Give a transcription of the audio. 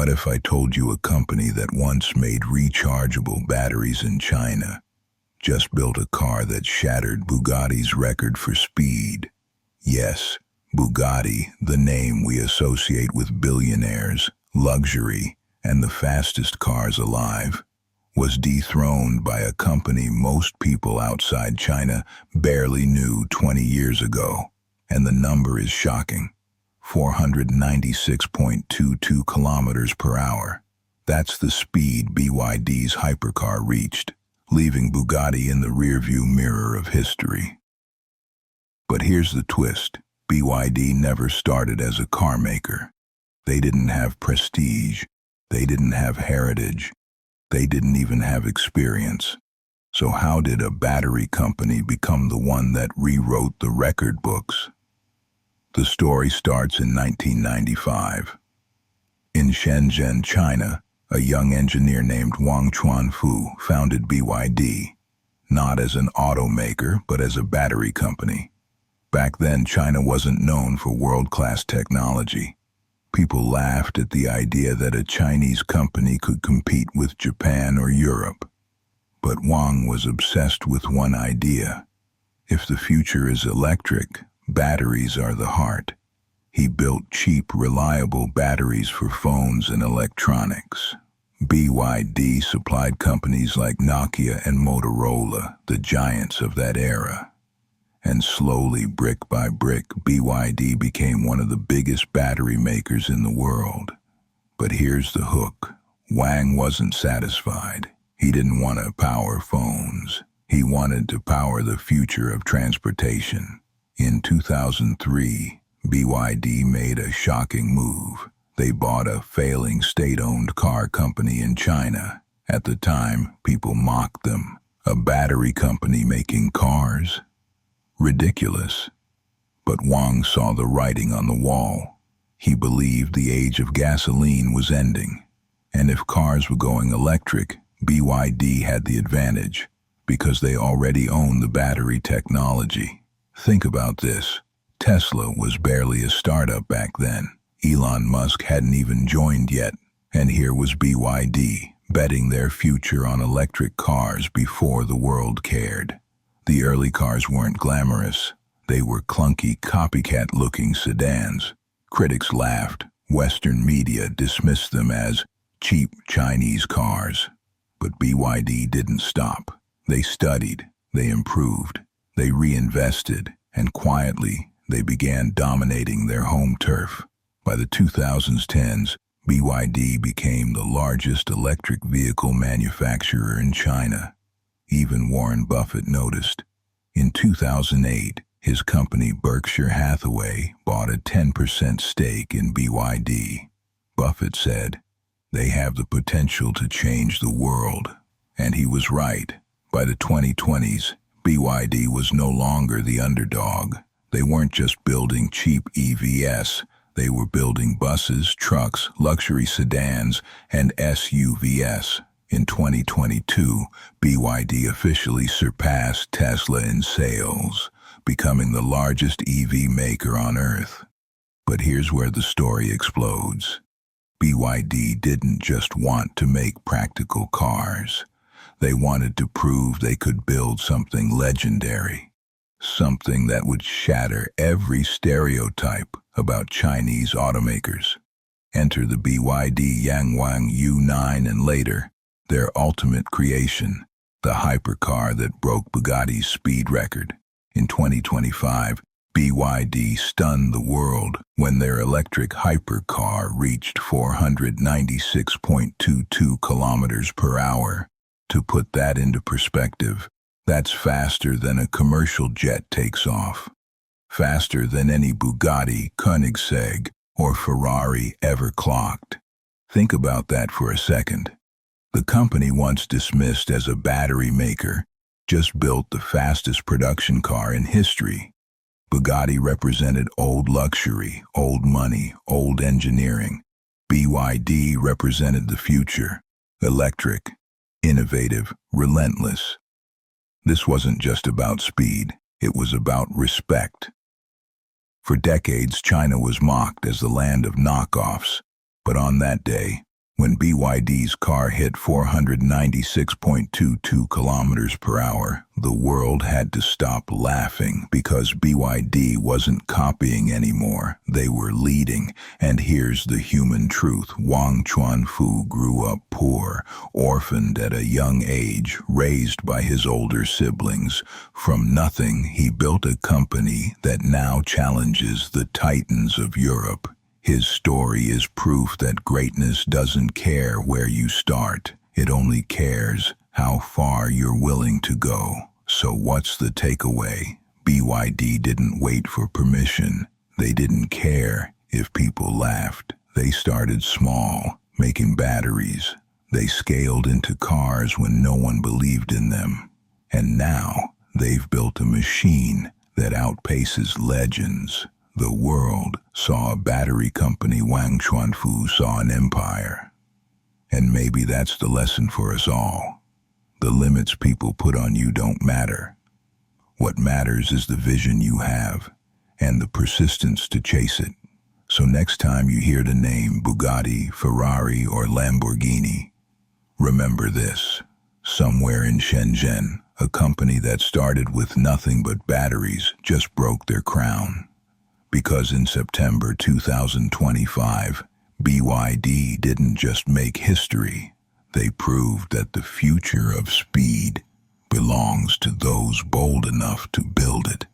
What if I told you a company that once made rechargeable batteries in China just built a car that shattered Bugatti's record for speed? Yes, Bugatti, the name we associate with billionaires, luxury, and the fastest cars alive, was dethroned by a company most people outside China barely knew 20 years ago. And the number is shocking. 496.22 kilometers per hour. That's the speed BYD's Hypercar reached, leaving Bugatti in the rearview mirror of history. But here's the twist. BYD never started as a car maker. They didn't have prestige. They didn't have heritage. They didn't even have experience. So how did a battery company become the one that rewrote the record books? The story starts in 1995. In Shenzhen, China, a young engineer named Wang Chuanfu founded BYD, not as an automaker but as a battery company. Back then, China wasn't known for world-class technology. People laughed at the idea that a Chinese company could compete with Japan or Europe. But Wang was obsessed with one idea. If the future is electric, batteries are the heart. He built cheap, reliable batteries for phones and electronics. BYD supplied companies like Nokia and Motorola, the giants of that era. And slowly, brick by brick, BYD became one of the biggest battery makers in the world. But here's the hook. Wang wasn't satisfied. He didn't want to power phones. He wanted to power the future of transportation. In 2003, BYD made a shocking move. They bought a failing state-owned car company in China. At the time, people mocked them. A battery company making cars? Ridiculous. But Wang saw the writing on the wall. He believed the age of gasoline was ending. And if cars were going electric, BYD had the advantage, because they already owned the battery technology. Think about this. Tesla was barely a startup back then. Elon Musk hadn't even joined yet. And here was BYD, betting their future on electric cars before the world cared. The early cars weren't glamorous. They were clunky, copycat-looking sedans. Critics laughed. Western media dismissed them as cheap Chinese cars. But BYD didn't stop. They studied. They improved. They reinvested, and quietly, they began dominating their home turf. By the 2010s, BYD became the largest electric vehicle manufacturer in China. Even Warren Buffett noticed. In 2008, his company Berkshire Hathaway bought a 10% stake in BYD. Buffett said, "They have the potential to change the world." And he was right. By the 2020s, BYD was no longer the underdog. They weren't just building cheap EVs. They were building buses, trucks, luxury sedans, and SUVs. In 2022, BYD officially surpassed Tesla in sales, becoming the largest EV maker on Earth. But here's where the story explodes. BYD didn't just want to make practical cars. They wanted to prove they could build something legendary, something that would shatter every stereotype about Chinese automakers. Enter the BYD Yangwang U9 and later, their ultimate creation, the hypercar that broke Bugatti's speed record. In 2025, BYD stunned the world when their electric hypercar reached 496.22 kilometers per hour. To put that into perspective, that's faster than a commercial jet takes off. Faster than any Bugatti, Koenigsegg, or Ferrari ever clocked. Think about that for a second. The company once dismissed as a battery maker just built the fastest production car in history. Bugatti represented old luxury, old money, old engineering. BYD represented the future, electric, innovative, relentless. This wasn't just about speed, it was about respect. For decades, China was mocked as the land of knockoffs, but on that day, When BYD's car hit 496.22 kilometers per hour, the world had to stop laughing because BYD wasn't copying anymore. They were leading. And here's the human truth. Wang Chuanfu grew up poor, orphaned at a young age, raised by his older siblings. From nothing, he built a company that now challenges the titans of Europe. His story is proof that greatness doesn't care where you start. It only cares how far you're willing to go. So what's the takeaway? BYD didn't wait for permission. They didn't care if people laughed. They started small, making batteries. They scaled into cars when no one believed in them. And now they've built a machine that outpaces legends. The world saw a battery company. Wang Chuanfu saw an empire. And maybe that's the lesson for us all. The limits people put on you don't matter. What matters is the vision you have and the persistence to chase it. So next time you hear the name Bugatti, Ferrari, or Lamborghini, remember this. Somewhere in Shenzhen, a company that started with nothing but batteries just broke their crown. Because in September 2025, BYD didn't just make history, they proved that the future of speed belongs to those bold enough to build it.